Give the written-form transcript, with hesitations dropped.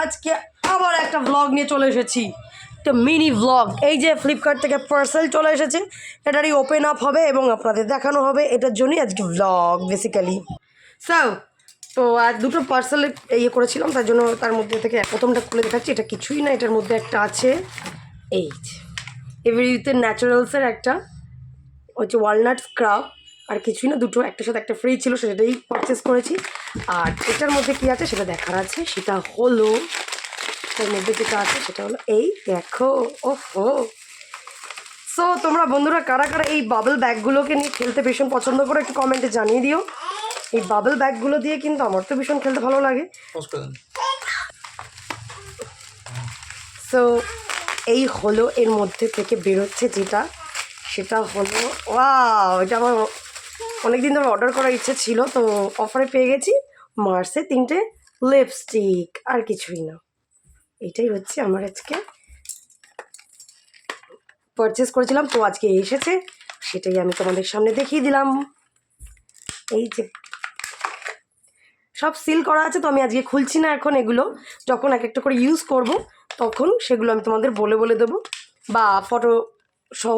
আজকে আবার একটা ব্লগ নিয়ে চলে এসেছি, একটা মিনি ব্লগ। এই যে ফ্লিপকার্ট থেকে পার্সেল চলে এসেছে, এটারই ওপেন আপ হবে এবং আপনাদের দেখানো হবে। এটার জন্যই আজকে ব্লগ বেসিক্যালি। তো আর দুটো পার্সেল ইয়ে করেছিলাম, তার জন্য তার মধ্যে থেকে প্রথমটা খুলে দেখাচ্ছি। এটা কিছুই না, এটার মধ্যে একটা আছে এই এভরিথিং ন্যাচারালসের একটা হচ্ছে ওয়ালনাট স্ক্রাব, আর কিছুই না, দুটো একটার সাথে একটা ফ্রি ছিল, সেটাই পারচেস করেছি। আর এটার মধ্যে কী আছে সেটা দেখার আছে, সেটা হলো এটার মধ্যে যেটা আছে সেটা হলো এই দেখো। ওহো, সো তোমরা বন্ধুরা কারা কারা এই বাবল ব্যাগগুলোকে নিয়ে খেলতে ভীষণ পছন্দ করো একটু কমেন্টে জানিয়ে দিও। এই বাবল ব্যাগগুলো দিয়ে কিন্তু আমার তো ভীষণ খেলতে ভালো লাগে। সো এই হলো এর মধ্যে থেকে বেরোচ্ছে যেটা, সেটা হলো ওয়াও, এটা আমার অনেকদিন ধরে অর্ডার করার ইচ্ছে ছিল, তো অফারে পেয়ে গেছি। মার্সে 3টে লিপস্টিক, আর কিছুই না। এটাই হচ্ছে আমার আজকে পারচেস করেছিলাম, তো আজকে এসেছে, সেটাই আমি তোমাদের সামনে দেখিয়ে দিলাম। এই যে সব সিল করা আছে, তো আমি আজকে খুলছি না এখন। এগুলো যখন এক একটা করে ইউজ করব তখন সেগুলো আমি তোমাদের বলে দেবো, বা ফটো সহ